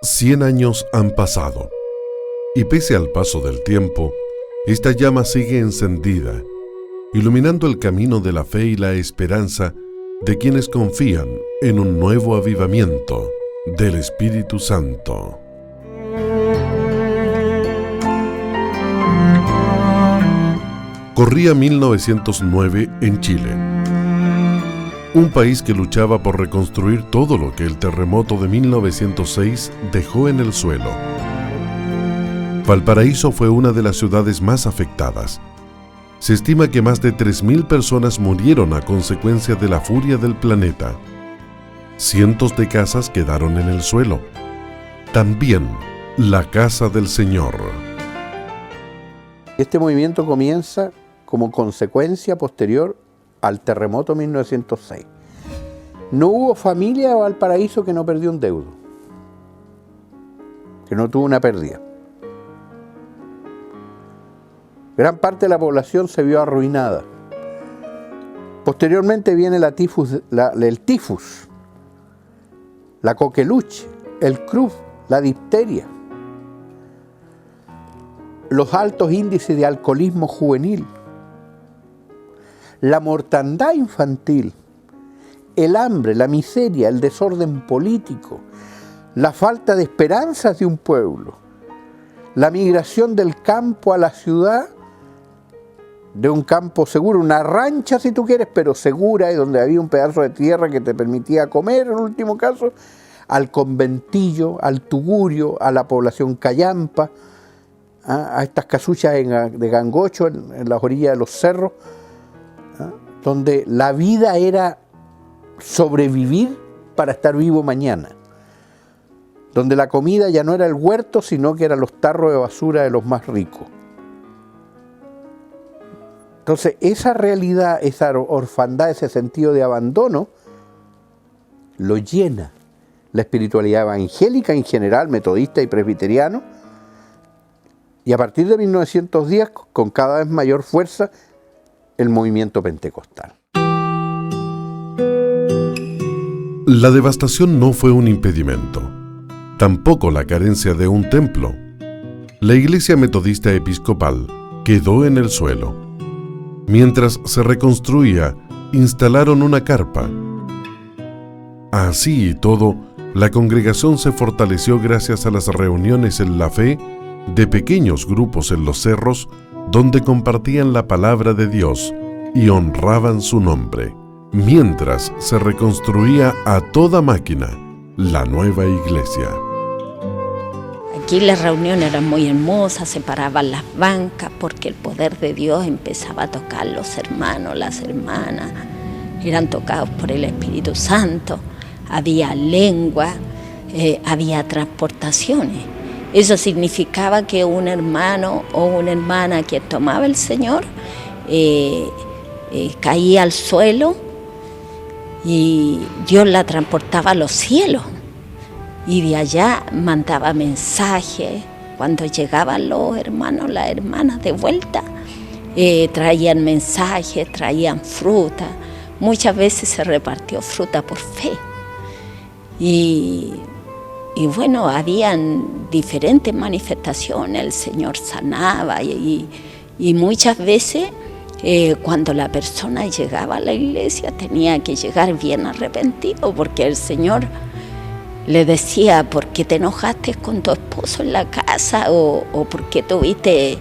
100 años han pasado, y pese al paso del tiempo, esta llama sigue encendida, iluminando el camino de la fe y la esperanza de quienes confían en un nuevo avivamiento del Espíritu Santo. Corría 1909 en Chile, un país que luchaba por reconstruir todo lo que el terremoto de 1906 dejó en el suelo. Valparaíso fue una de las ciudades más afectadas. Se estima que más de 3.000 personas murieron a consecuencia de la furia del planeta. Cientos de casas quedaron en el suelo. También la casa del Señor. Este movimiento comienza como consecuencia posterior al terremoto 1906. No hubo familia de Valparaíso que no perdió un deudo, que no tuvo una pérdida. Gran parte de la población se vio arruinada. Posteriormente viene el tifus, la coqueluche, el cruz, la difteria, los altos índices de alcoholismo juvenil, la mortandad infantil, el hambre, la miseria, el desorden político, la falta de esperanzas de un pueblo, la migración del campo a la ciudad, de un campo seguro, una rancha si tú quieres, pero segura, y donde había un pedazo de tierra que te permitía comer, en último caso, al conventillo, al tugurio, a la población callampa, a estas casuchas de gangocho en las orillas de los cerros, donde la vida era sobrevivir para estar vivo mañana, donde la comida ya no era el huerto, sino que eran los tarros de basura de los más ricos. Entonces, esa realidad, esa orfandad, ese sentido de abandono, lo llena la espiritualidad evangélica en general, metodista y presbiteriano, y a partir de 1910, con cada vez mayor fuerza, el movimiento pentecostal. La devastación no fue un impedimento, tampoco la carencia de un templo. La Iglesia Metodista Episcopal quedó en el suelo. Mientras se reconstruía, instalaron una carpa. Así y todo, la congregación se fortaleció gracias a las reuniones en la fe de pequeños grupos en los cerros donde compartían la palabra de Dios y honraban su nombre, mientras se reconstruía a toda máquina la nueva iglesia. Aquí las reuniones eran muy hermosas, se paraban las bancas porque el poder de Dios empezaba a tocar los hermanos, las hermanas, eran tocados por el Espíritu Santo, había lengua, había transportaciones. Eso significaba que un hermano o una hermana que tomaba el Señor caía al suelo y Dios la transportaba a los cielos. Y de allá mandaba mensajes. Cuando llegaban los hermanos, las hermanas de vuelta, traían mensajes, traían fruta. Muchas veces se repartió fruta por fe. Y bueno, habían diferentes manifestaciones, el Señor sanaba y muchas veces cuando la persona llegaba a la iglesia tenía que llegar bien arrepentido porque el Señor le decía, ¿por qué te enojaste con tu esposo en la casa? O ¿por qué tuviste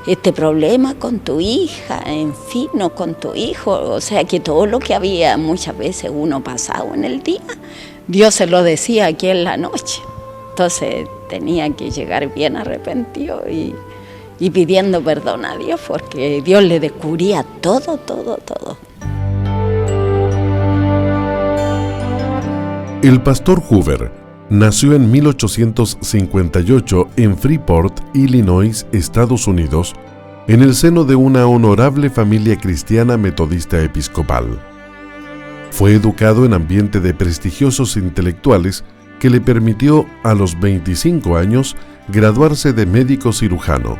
este problema con tu hija? En fin, o con tu hijo. O sea, que todo lo que había muchas veces uno pasado en el día, Dios se lo decía aquí en la noche. Entonces tenía que llegar bien arrepentido y pidiendo perdón a Dios, porque Dios le descubría todo. El pastor Hoover nació en 1858 en Freeport, Illinois, Estados Unidos, en el seno de una honorable familia cristiana metodista episcopal. Fue educado en ambiente de prestigiosos intelectuales que le permitió a los 25 años graduarse de médico cirujano.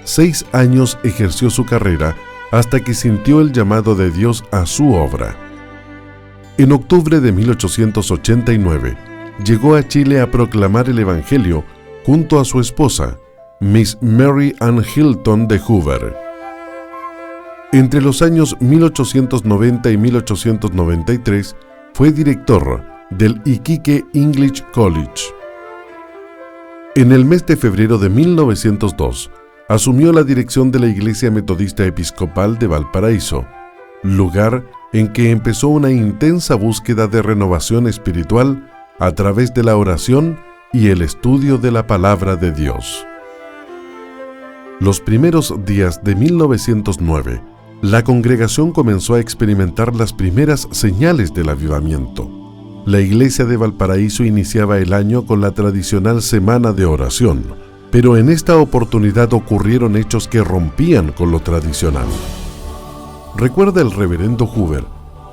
6 años ejerció su carrera hasta que sintió el llamado de Dios a su obra. En octubre de 1889, llegó a Chile a proclamar el Evangelio junto a su esposa, Miss Mary Ann Hilton de Hoover. Entre los años 1890 y 1893 fue director del Iquique English College. En el mes de febrero de 1902, asumió la dirección de la Iglesia Metodista Episcopal de Valparaíso, lugar en que empezó una intensa búsqueda de renovación espiritual a través de la oración y el estudio de la palabra de Dios. Los primeros días de 1909, la congregación comenzó a experimentar las primeras señales del avivamiento. La iglesia de Valparaíso iniciaba el año con la tradicional semana de oración, pero en esta oportunidad ocurrieron hechos que rompían con lo tradicional. Recuerda el reverendo Hoover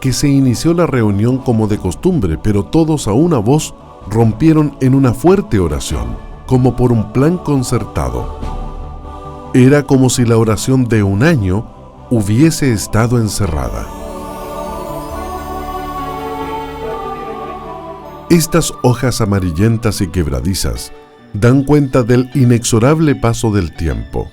que se inició la reunión como de costumbre, pero todos a una voz rompieron en una fuerte oración, como por un plan concertado. Era como si la oración de un año hubiese estado encerrada. Estas hojas amarillentas y quebradizas dan cuenta del inexorable paso del tiempo.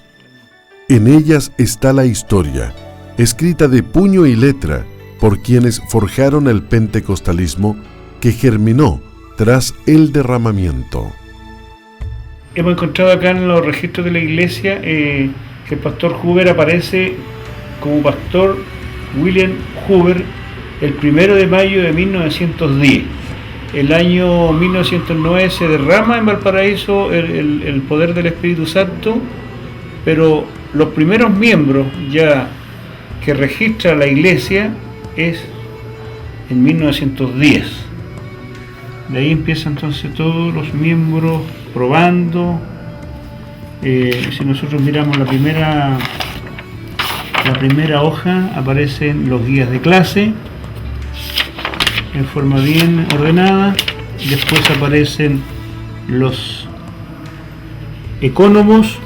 En ellas está la historia, escrita de puño y letra por quienes forjaron el pentecostalismo que germinó tras el derramamiento. Hemos encontrado acá en los registros de la iglesia que el pastor Hoover aparece como pastor William Hoover el 1 de mayo de 1910. El año 1909 se derrama en Valparaíso el poder del Espíritu Santo, pero los primeros miembros ya que registra la iglesia es en 1910. De ahí empiezan entonces todos los miembros probando. Si nosotros miramos la primera hoja, aparecen los guías de clase en forma bien ordenada. Después aparecen los ecónomos,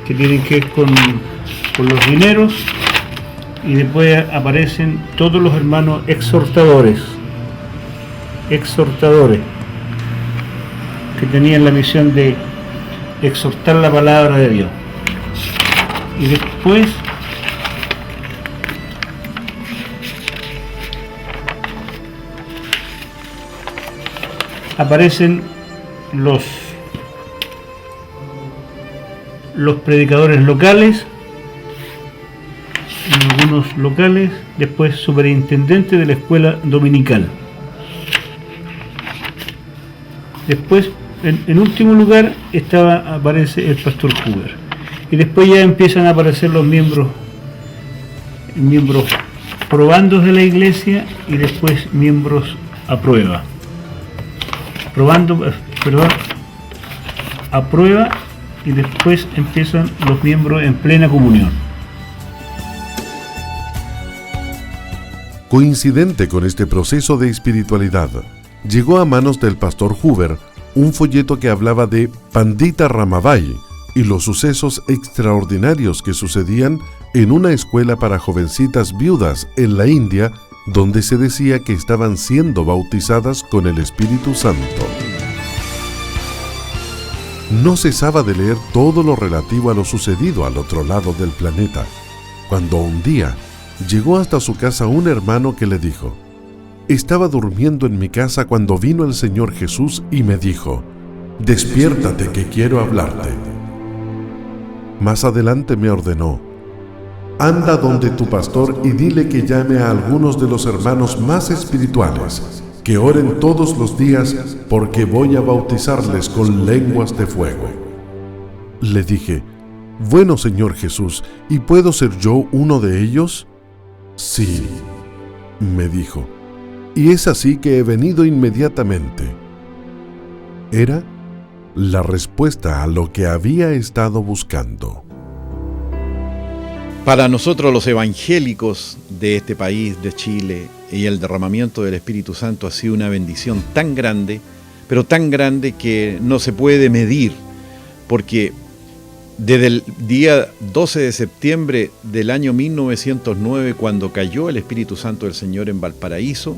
que tienen que ver con los dineros, y después aparecen todos los hermanos exhortadores, que tenían la misión de exhortar la palabra de Dios. Y después aparecen los predicadores locales, en algunos locales, después superintendente de la escuela dominical. Después, en último lugar, aparece el pastor Hoover. Y después ya empiezan a aparecer los miembros probandos de la iglesia, y después miembros a prueba. A prueba, y después empiezan los miembros en plena comunión. Coincidente con este proceso de espiritualidad, llegó a manos del pastor Hoover un folleto que hablaba de Pandita Ramabai y los sucesos extraordinarios que sucedían en una escuela para jovencitas viudas en la India, donde se decía que estaban siendo bautizadas con el Espíritu Santo. No cesaba de leer todo lo relativo a lo sucedido al otro lado del planeta, cuando un día llegó hasta su casa un hermano que le dijo: «Estaba durmiendo en mi casa cuando vino el Señor Jesús y me dijo: despiértate que quiero hablarte». Más adelante me ordenó: «Anda donde tu pastor y dile que llame a algunos de los hermanos más espirituales, que oren todos los días porque voy a bautizarles con lenguas de fuego». Le dije: «Bueno, Señor Jesús, ¿y puedo ser yo uno de ellos?». «Sí», me dijo, «y es así que he venido inmediatamente». Era la respuesta a lo que había estado buscando. Para nosotros los evangélicos de este país, de Chile, y el derramamiento del Espíritu Santo ha sido una bendición tan grande, pero tan grande que no se puede medir, porque desde el día 12 de septiembre del año 1909, cuando cayó el Espíritu Santo del Señor en Valparaíso,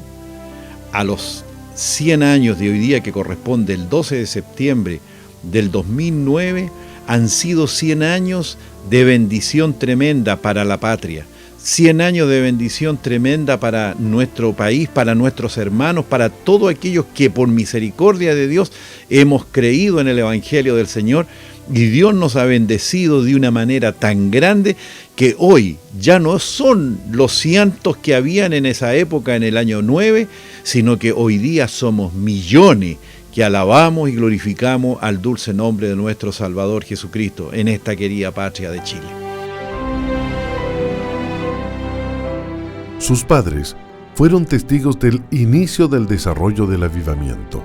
a los 100 años de hoy día, que corresponde el 12 de septiembre del 2009, han sido 100 años de bendición tremenda para la patria. 100 años de bendición tremenda para nuestro país, para nuestros hermanos, para todos aquellos que por misericordia de Dios hemos creído en el Evangelio del Señor, y Dios nos ha bendecido de una manera tan grande que hoy ya no son los cientos que habían en esa época, en el año 9, sino que hoy día somos millones que alabamos y glorificamos al dulce nombre de nuestro Salvador Jesucristo en esta querida patria de Chile. Sus padres fueron testigos del inicio del desarrollo del avivamiento.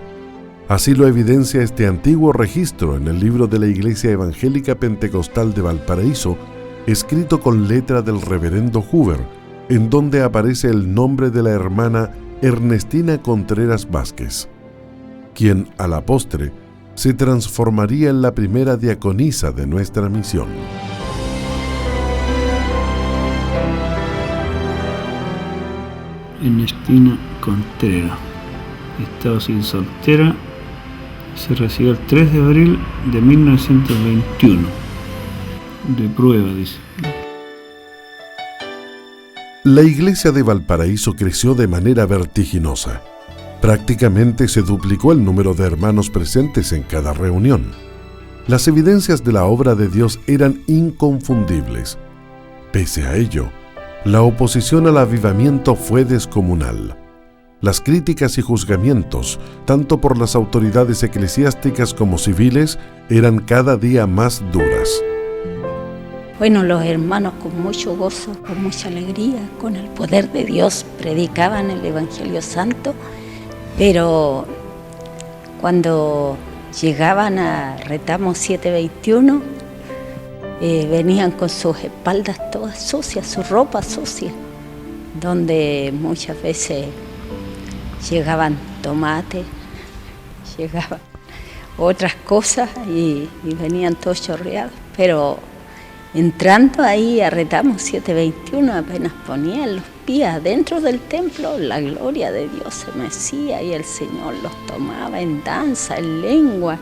Así lo evidencia este antiguo registro en el libro de la Iglesia Evangélica Pentecostal de Valparaíso, escrito con letra del reverendo Hoover, en donde aparece el nombre de la hermana Ernestina Contreras Vázquez, quien a la postre se transformaría en la primera diaconisa de nuestra misión. Ernestina Contreras, estado sin soltera, se recibió el 3 de abril de 1921. De prueba, dice. La iglesia de Valparaíso creció de manera vertiginosa. Prácticamente se duplicó el número de hermanos presentes en cada reunión. Las evidencias de la obra de Dios eran inconfundibles. Pese a ello, la oposición al avivamiento fue descomunal. Las críticas y juzgamientos, tanto por las autoridades eclesiásticas como civiles, eran cada día más duras. Bueno, los hermanos con mucho gozo, con mucha alegría, con el poder de Dios, predicaban el Evangelio Santo, pero cuando llegaban a Retamo 721, venían con sus espaldas todas sucias, su ropa sucia, donde muchas veces llegaban tomates, llegaban otras cosas y venían todos chorreados. Pero entrando ahí a Retamo 721, apenas ponían los pies adentro del templo, la gloria de Dios se mecía y el Señor los tomaba en danza, en lengua.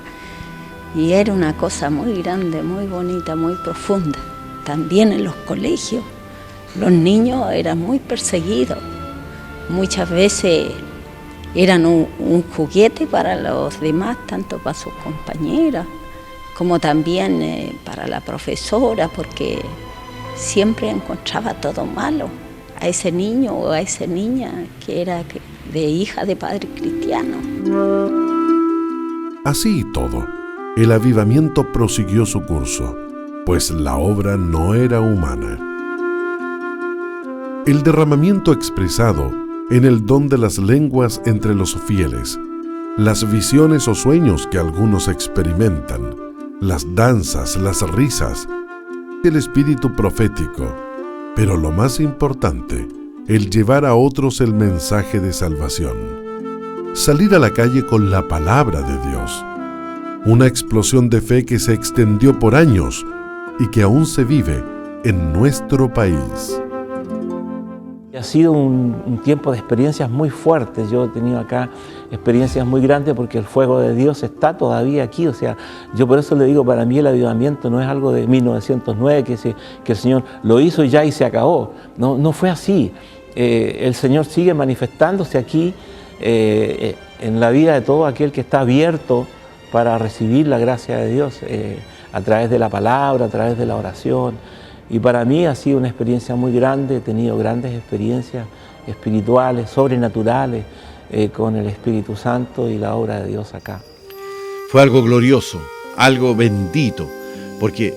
Y era una cosa muy grande, muy bonita, muy profunda. También en los colegios, los niños eran muy perseguidos. Muchas veces eran un juguete para los demás, tanto para sus compañeras, como también para la profesora, porque siempre encontraba todo malo a ese niño o a esa niña que era de hija de padre cristiano. Así y todo, el avivamiento prosiguió su curso, pues la obra no era humana. El derramamiento expresado en el don de las lenguas entre los fieles, las visiones o sueños que algunos experimentan, las danzas, las risas, el espíritu profético, pero lo más importante, el llevar a otros el mensaje de salvación. Salir a la calle con la palabra de Dios. Una explosión de fe que se extendió por años y que aún se vive en nuestro país. Ha sido un tiempo de experiencias muy fuertes. Yo he tenido acá experiencias muy grandes porque el fuego de Dios está todavía aquí. O sea, yo por eso le digo, para mí el avivamiento no es algo de 1909 que el Señor lo hizo y ya y se acabó. No fue así. El Señor sigue manifestándose aquí en la vida de todo aquel que está abierto para recibir la gracia de Dios a través de la palabra, a través de la oración. Y para mí ha sido una experiencia muy grande, he tenido grandes experiencias espirituales, sobrenaturales, con el Espíritu Santo y la obra de Dios acá. Fue algo glorioso, algo bendito, porque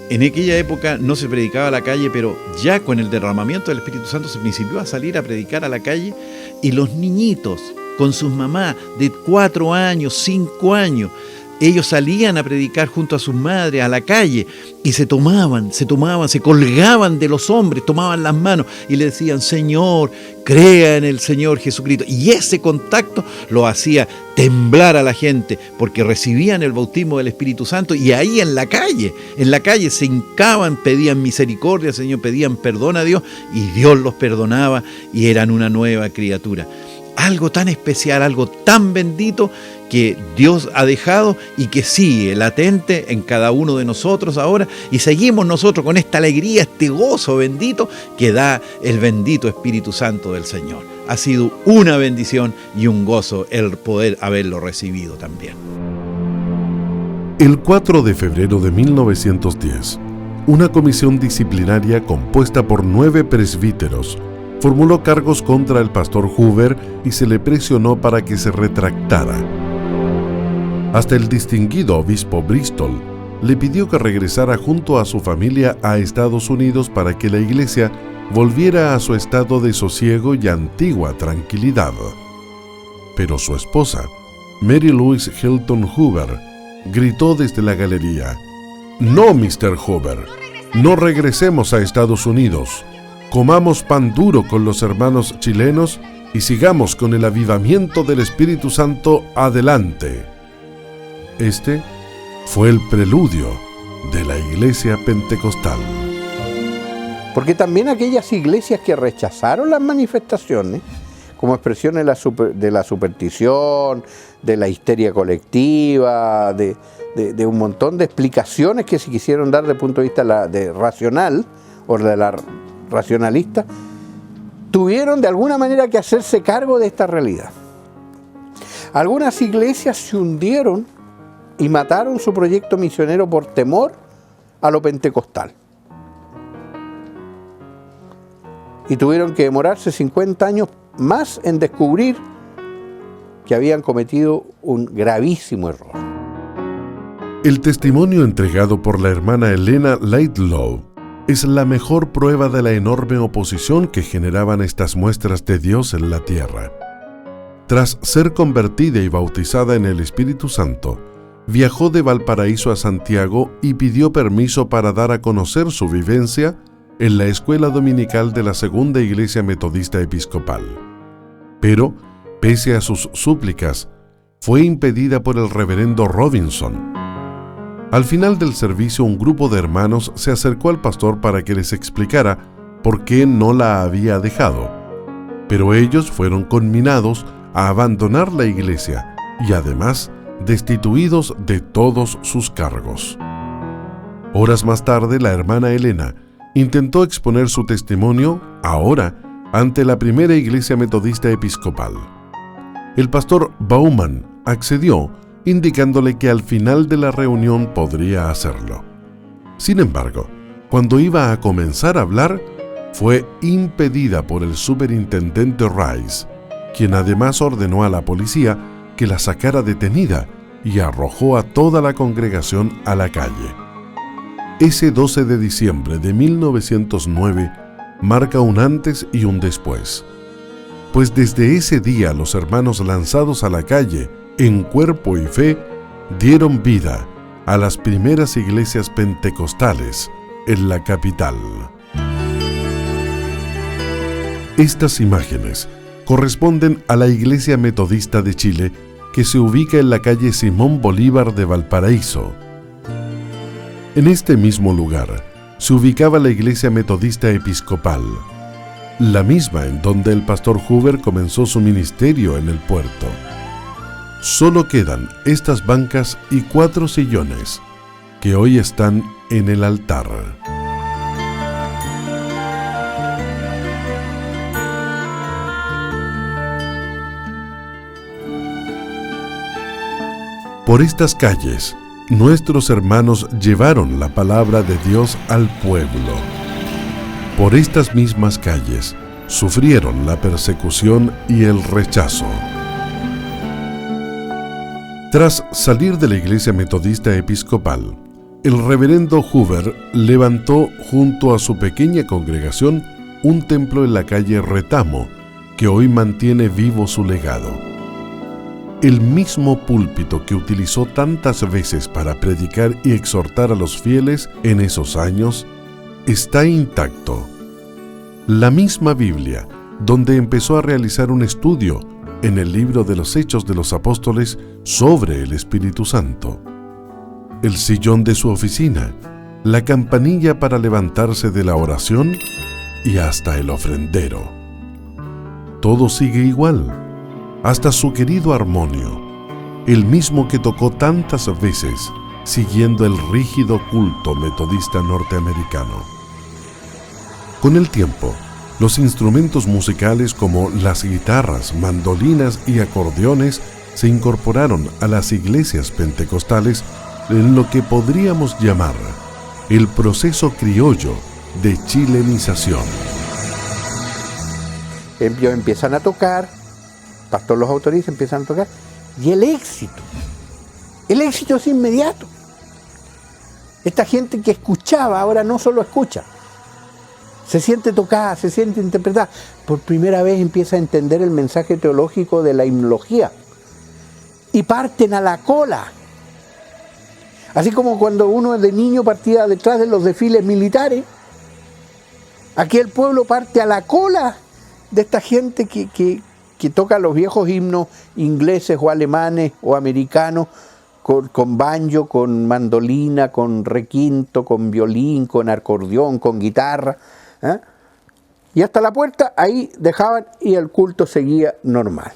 en aquella época no se predicaba a la calle, pero ya con el derramamiento del Espíritu Santo se principió a salir a predicar a la calle, y los niñitos con sus mamás de 4 años, 5 años, ellos salían a predicar junto a sus madres a la calle y se colgaban de los hombres, tomaban las manos y le decían: Señor, crea en el Señor Jesucristo. Y ese contacto lo hacía temblar a la gente, porque recibían el bautismo del Espíritu Santo, y ahí en la calle se hincaban, pedían misericordia, Señor, pedían perdón a Dios, y Dios los perdonaba y eran una nueva criatura. algo tan especial, algo tan bendito que Dios ha dejado y que sigue latente en cada uno de nosotros ahora, y seguimos nosotros con esta alegría, este gozo bendito que da el bendito Espíritu Santo del Señor. Ha sido una bendición y un gozo el poder haberlo recibido también. El 4 de febrero de 1910, una comisión disciplinaria compuesta por 9 presbíteros formuló cargos contra el pastor Hoover y se le presionó para que se retractara. Hasta el distinguido obispo Bristol le pidió que regresara junto a su familia a Estados Unidos para que la iglesia volviera a su estado de sosiego y antigua tranquilidad. Pero su esposa, Mary Louise Hilton Hoover, gritó desde la galería: «No, Mr. Hoover, no regresemos a Estados Unidos. Comamos pan duro con los hermanos chilenos y sigamos con el avivamiento del Espíritu Santo adelante». Este fue el preludio de la iglesia pentecostal. Porque también aquellas iglesias que rechazaron las manifestaciones como expresiones de la superstición, de la histeria colectiva, de un montón de explicaciones que se quisieron dar desde el punto de vista racional o de la racionalista, tuvieron de alguna manera que hacerse cargo de esta realidad. Algunas iglesias se hundieron y mataron su proyecto misionero por temor a lo pentecostal. Y tuvieron que demorarse 50 años más en descubrir que habían cometido un gravísimo error. El testimonio entregado por la hermana Elena Laidlaw es la mejor prueba de la enorme oposición que generaban estas muestras de Dios en la tierra. Tras ser convertida y bautizada en el Espíritu Santo, viajó de Valparaíso a Santiago y pidió permiso para dar a conocer su vivencia en la escuela dominical de la Segunda Iglesia Metodista Episcopal. Pero, pese a sus súplicas, fue impedida por el reverendo Robinson. Al final del servicio, un grupo de hermanos se acercó al pastor para que les explicara por qué no la había dejado. Pero ellos fueron conminados a abandonar la iglesia y además destituidos de todos sus cargos. Horas más tarde, la hermana Elena intentó exponer su testimonio, ahora, ante la primera iglesia metodista episcopal. El pastor Baumann accedió, indicándole que al final de la reunión podría hacerlo. Sin embargo, cuando iba a comenzar a hablar, fue impedida por el superintendente Rice, quien además ordenó a la policía que la sacara detenida y arrojó a toda la congregación a la calle. Ese 12 de diciembre de 1909 marca un antes y un después, pues desde ese día los hermanos lanzados a la calle en cuerpo y fe dieron vida a las primeras iglesias pentecostales en la capital. Estas imágenes corresponden a la Iglesia Metodista de Chile, que se ubica en la calle Simón Bolívar de Valparaíso. En este mismo lugar se ubicaba la Iglesia Metodista Episcopal, la misma en donde el pastor Hoover comenzó su ministerio en el puerto. Solo quedan estas bancas y 4 sillones que hoy están en el altar. Por estas calles, nuestros hermanos llevaron la palabra de Dios al pueblo. Por estas mismas calles, sufrieron la persecución y el rechazo. Tras salir de la Iglesia Metodista Episcopal, el reverendo Hoover levantó junto a su pequeña congregación un templo en la calle Retamo, que hoy mantiene vivo su legado. El mismo púlpito que utilizó tantas veces para predicar y exhortar a los fieles en esos años está intacto. La misma Biblia, donde empezó a realizar un estudio en el libro de los Hechos de los Apóstoles sobre el Espíritu Santo. El sillón de su oficina, la campanilla para levantarse de la oración y hasta el ofrendero. Todo sigue igual, hasta su querido armonio, el mismo que tocó tantas veces siguiendo el rígido culto metodista norteamericano. Con el tiempo, los instrumentos musicales como las guitarras, mandolinas y acordeones se incorporaron a las iglesias pentecostales en lo que podríamos llamar el proceso criollo de chilenización. Ellos empiezan a tocar, pastor los autoriza, empiezan a tocar, y el éxito es inmediato. Esta gente que escuchaba ahora no solo escucha, se siente tocada, se siente interpretada. Por primera vez empieza a entender el mensaje teológico de la himnología y parten a la cola. Así como cuando uno de niño partía detrás de los desfiles militares, aquí el pueblo parte a la cola de esta gente que toca los viejos himnos ingleses o alemanes o americanos con banjo, con mandolina, con requinto, con violín, con acordeón, con guitarra. Y hasta la puerta ahí dejaban y el culto seguía normal.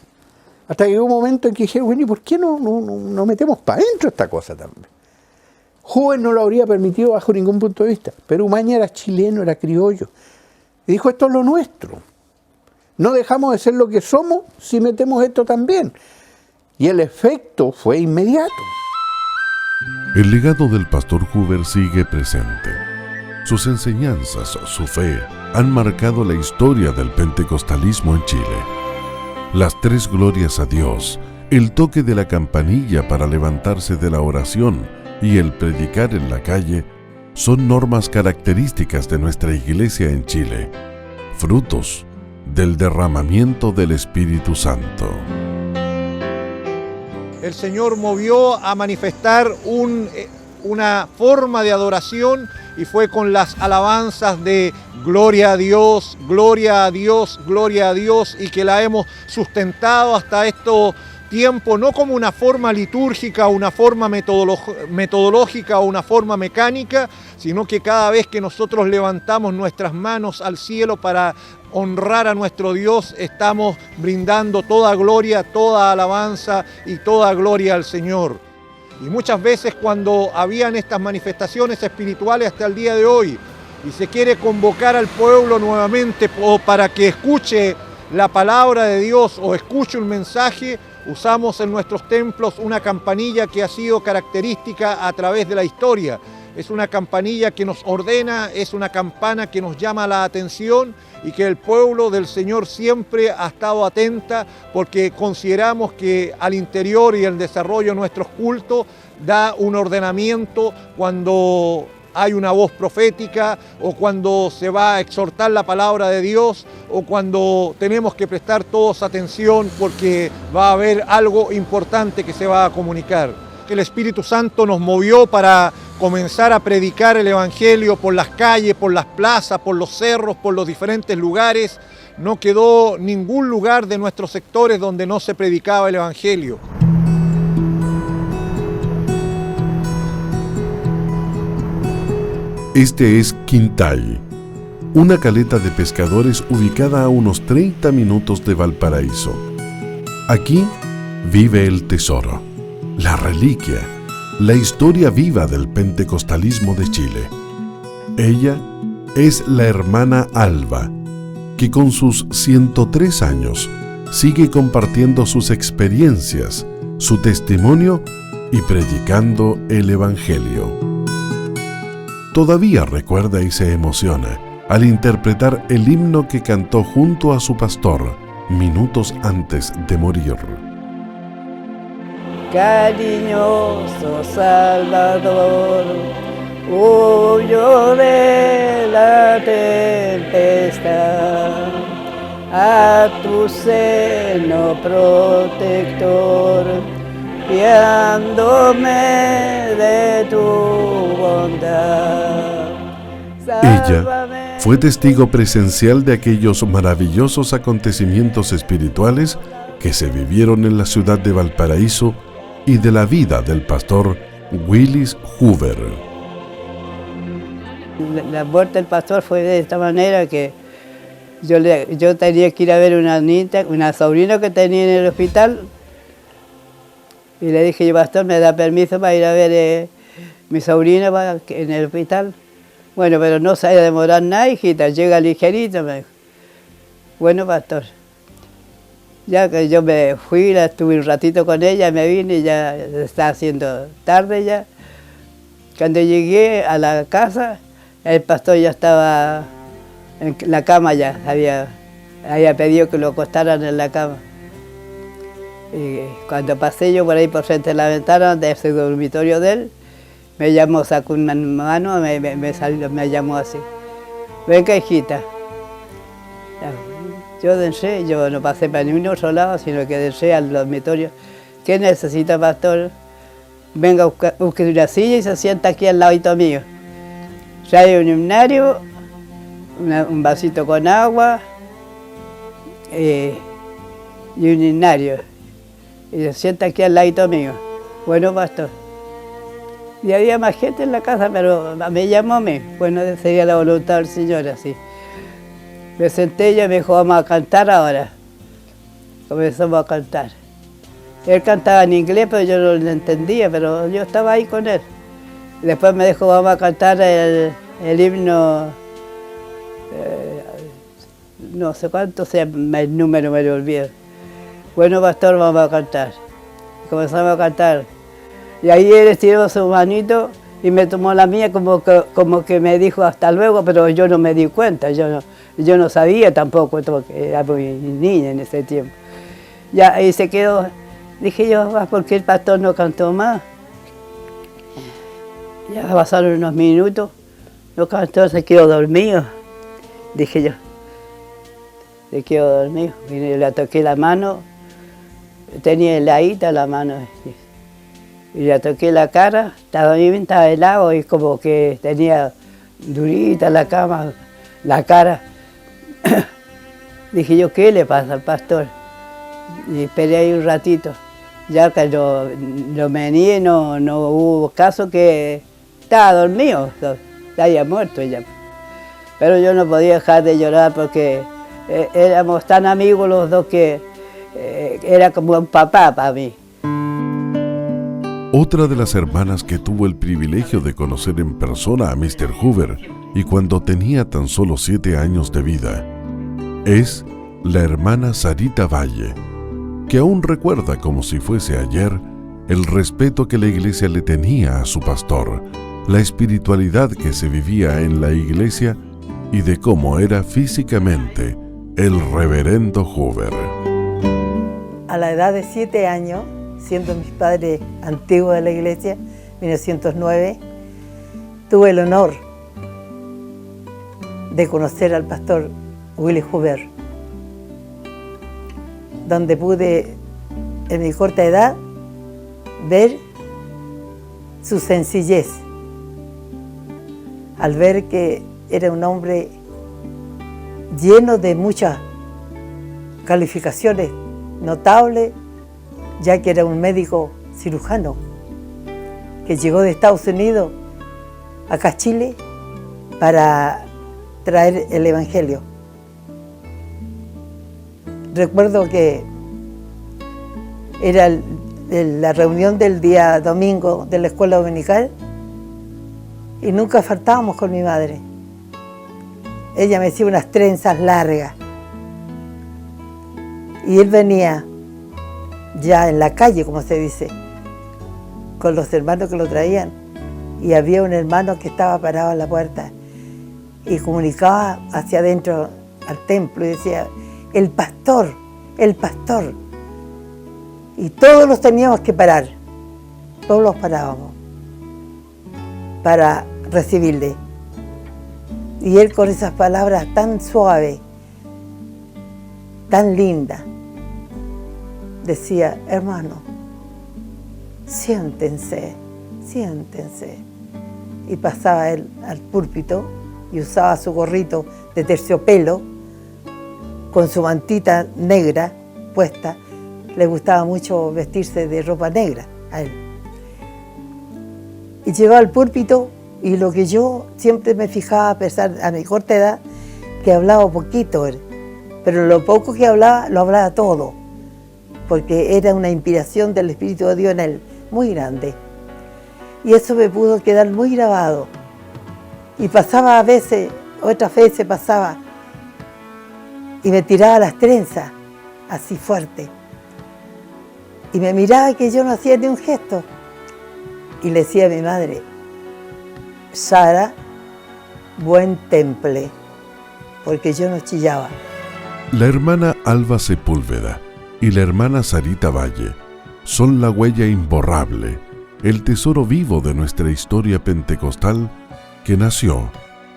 Hasta que llegó un momento en que dijeron, bueno, ¿y por qué no metemos para adentro esta cosa también? Joven no lo habría permitido bajo ningún punto de vista, pero Umaña era chileno, era criollo. Y dijo, esto es lo nuestro. No dejamos de ser lo que somos si metemos esto también. Y el efecto fue inmediato. El legado del pastor Huber sigue presente. Sus enseñanzas, su fe, han marcado la historia del pentecostalismo en Chile. Las tres glorias a Dios, el toque de la campanilla para levantarse de la oración y el predicar en la calle son normas características de nuestra iglesia en Chile, frutos del derramamiento del Espíritu Santo. El Señor movió a manifestar una forma de adoración y fue con las alabanzas de gloria a Dios, gloria a Dios, gloria a Dios, y que la hemos sustentado hasta estos tiempos, no como una forma litúrgica, una forma metodológica o una forma mecánica, sino que cada vez que nosotros levantamos nuestras manos al cielo para honrar a nuestro Dios, estamos brindando toda gloria, toda alabanza y toda gloria al Señor. Y muchas veces cuando habían estas manifestaciones espirituales hasta el día de hoy y se quiere convocar al pueblo nuevamente para que escuche la palabra de Dios o escuche un mensaje, usamos en nuestros templos una campanilla que ha sido característica a través de la historia. Es una campanilla que nos ordena, es una campana que nos llama la atención y que el pueblo del Señor siempre ha estado atenta porque consideramos que al interior y el desarrollo de nuestros cultos da un ordenamiento cuando hay una voz profética o cuando se va a exhortar la palabra de Dios o cuando tenemos que prestar todos atención porque va a haber algo importante que se va a comunicar. El Espíritu Santo nos movió para comenzar a predicar el Evangelio por las calles, por las plazas, por los cerros, por los diferentes lugares. No quedó ningún lugar de nuestros sectores donde no se predicaba el Evangelio. Este es Quintay, una caleta de pescadores ubicada a unos 30 minutos de Valparaíso. Aquí vive el tesoro, la reliquia, la historia viva del pentecostalismo de Chile. Ella es la hermana Alba, que con sus 103 años sigue compartiendo sus experiencias, su testimonio y predicando el Evangelio. Todavía recuerda y se emociona al interpretar el himno que cantó junto a su pastor minutos antes de morir. Cariñoso Salvador, huyo de la tempestad, a tu seno protector, fiándome de tu bondad. Ella fue testigo presencial de aquellos maravillosos acontecimientos espirituales que se vivieron en la ciudad de Valparaíso y de la vida del pastor Willis Huber. La muerte del pastor fue de esta manera que Yo tenía que ir a ver una sobrina que tenía en el hospital, y le dije, pastor, ¿me da permiso para ir a ver mi sobrina en el hospital? Bueno, pero no se vaya a demorar nada, hijita, llega ligerito, me dijo. Bueno, pastor. Ya que yo me fui, estuve un ratito con ella, me vine y ya estaba haciendo tarde ya. Cuando llegué a la casa, el pastor ya estaba en la cama ya, había pedido que lo acostaran en la cama. Y cuando pasé yo por ahí por frente de la ventana de ese dormitorio de él, me llamó, sacó una mano, me llamó así. Venga, hijita. Yo entré, yo no pasé para ningún otro lado, sino que entré al dormitorio. ¿Qué necesita, pastor? Venga, busque una silla y se sienta aquí al ladito mío. Trae un himnario, un vasito con agua y un himnario. Y se sienta aquí al ladito mío. Bueno, pastor. Y había más gente en la casa, pero me llamó a mí. Bueno, sería la voluntad del Señor, así. Me senté y me dijo, vamos a cantar ahora. Comenzamos a cantar. Él cantaba en inglés, pero yo no lo entendía, pero yo estaba ahí con él. Después me dijo, vamos a cantar el himno, no sé cuánto sea el número, me lo olvidé. Bueno, pastor, vamos a cantar. Comenzamos a cantar. Y ahí él estiró su manito y me tomó la mía como que me dijo hasta luego, pero yo no me di cuenta, yo no sabía tampoco, porque era muy niña en ese tiempo. Ya ahí se quedó, dije yo, ¿por qué el pastor no cantó más? Ya pasaron unos minutos, no cantó, se quedó dormido, dije yo, se quedó dormido. Y le toqué la mano, tenía heladita la mano. Y le toqué la cara, estaba helado y como que tenía durita la cama, la cara. Dije yo, ¿qué le pasa al pastor? Y esperé ahí un ratito. Ya que lo vení, no hubo caso, que estaba dormido, había muerto ya. Pero yo no podía dejar de llorar porque éramos tan amigos los dos que era como un papá para mí. Otra de las hermanas que tuvo el privilegio de conocer en persona a Mr. Hoover y cuando tenía tan solo 7 años de vida, es la hermana Sarita Valle, que aún recuerda como si fuese ayer el respeto que la iglesia le tenía a su pastor, la espiritualidad que se vivía en la iglesia y de cómo era físicamente el reverendo Hoover. A la edad de 7 años, siendo mis padres antiguos de la iglesia, 1909, tuve el honor de conocer al pastor Willy Hoover, donde pude, en mi corta edad, ver su sencillez, al ver que era un hombre lleno de muchas calificaciones notables, ya que era un médico cirujano que llegó de Estados Unidos acá a Chile para traer el Evangelio. Recuerdo que era la reunión del día domingo de la escuela dominical y nunca faltábamos con mi madre. Ella me hacía unas trenzas largas y él venía ya en la calle, como se dice, con los hermanos que lo traían, y había un hermano que estaba parado en la puerta y comunicaba hacia adentro al templo y decía, el pastor, y todos los teníamos que parar, todos los parábamos para recibirle, y él con esas palabras tan suaves, tan lindas, decía, hermano, siéntense, siéntense. Y pasaba él al púlpito y usaba su gorrito de terciopelo con su mantita negra puesta. Le gustaba mucho vestirse de ropa negra a él. Y llegaba al púlpito y lo que yo siempre me fijaba, a pesar a mi corta edad, que hablaba poquito él. pero lo poco que hablaba, lo hablaba todo, porque era una inspiración del Espíritu de Dios en él, muy grande. Y eso me pudo quedar muy grabado. Y pasaba a veces, otras veces pasaba, y me tiraba las trenzas, así fuerte. Y me miraba que yo no hacía ni un gesto. Y le decía a mi madre, Sara, buen temple, porque yo no chillaba. La hermana Alba Sepúlveda y la hermana Sarita Valle son la huella imborrable, el tesoro vivo de nuestra historia pentecostal que nació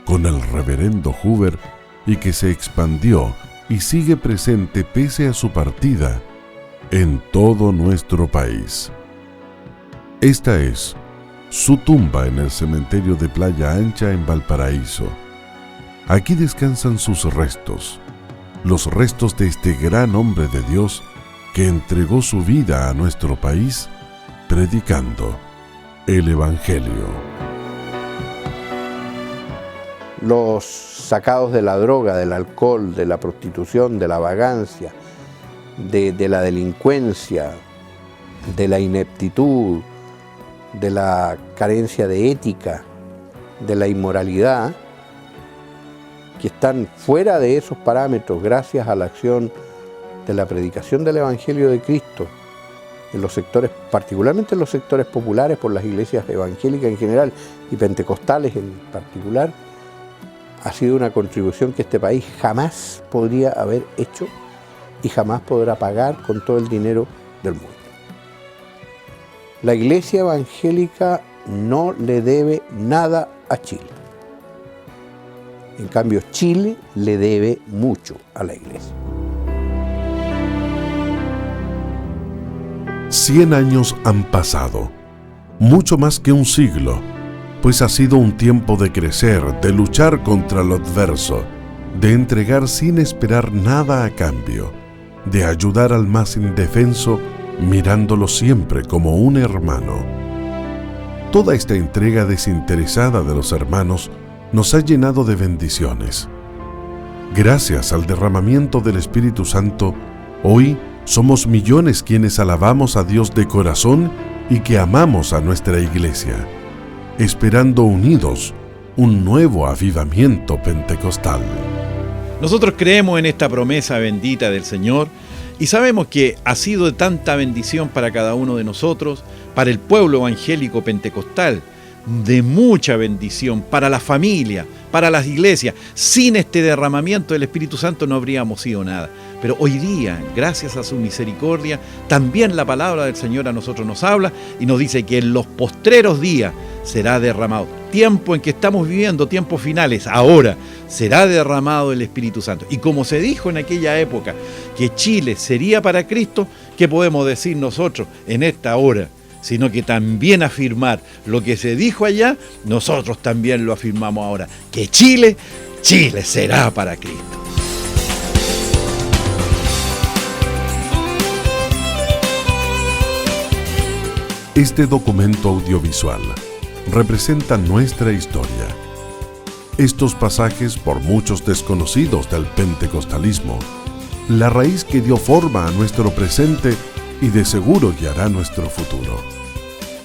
con el reverendo Hoover y que se expandió y sigue presente pese a su partida en todo nuestro país. Esta es su tumba en el cementerio de Playa Ancha en Valparaíso. Aquí descansan sus restos, los restos de este gran hombre de Dios que entregó su vida a nuestro país predicando el Evangelio. Los sacados de la droga, del alcohol, de la prostitución, de la vagancia, de la delincuencia, de la ineptitud, de la carencia de ética, de la inmoralidad, que están fuera de esos parámetros gracias a la acción de la predicación del Evangelio de Cristo en los sectores, particularmente en los sectores populares, por las iglesias evangélicas en general y pentecostales en particular, ha sido una contribución que este país jamás podría haber hecho y jamás podrá pagar con todo el dinero del mundo. La iglesia evangélica no le debe nada a Chile. En cambio, Chile le debe mucho a la iglesia. 100 años han pasado, mucho más que un siglo, pues ha sido un tiempo de crecer, de luchar contra lo adverso, de entregar sin esperar nada a cambio, de ayudar al más indefenso, mirándolo siempre como un hermano. Toda esta entrega desinteresada de los hermanos nos ha llenado de bendiciones. Gracias al derramamiento del Espíritu Santo, hoy somos millones quienes alabamos a Dios de corazón y que amamos a nuestra iglesia, esperando unidos un nuevo avivamiento pentecostal. Nosotros creemos en esta promesa bendita del Señor y sabemos que ha sido de tanta bendición para cada uno de nosotros, para el pueblo evangélico pentecostal, de mucha bendición para la familia, para las iglesias. Sin este derramamiento del Espíritu Santo no habríamos sido nada. Pero hoy día, gracias a su misericordia, también la palabra del Señor a nosotros nos habla y nos dice que en los postreros días será derramado. Tiempo en que estamos viviendo, tiempos finales, ahora será derramado el Espíritu Santo. Y como se dijo en aquella época que Chile sería para Cristo, ¿qué podemos decir nosotros en esta hora? Sino que también afirmar lo que se dijo allá, nosotros también lo afirmamos ahora, que Chile será para Cristo. Este documento audiovisual representa nuestra historia. Estos pasajes, por muchos desconocidos del pentecostalismo, la raíz que dio forma a nuestro presente y de seguro guiará nuestro futuro.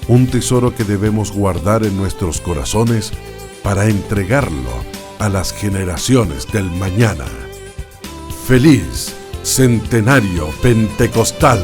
Un tesoro que debemos guardar en nuestros corazones para entregarlo a las generaciones del mañana. ¡Feliz Centenario Pentecostal!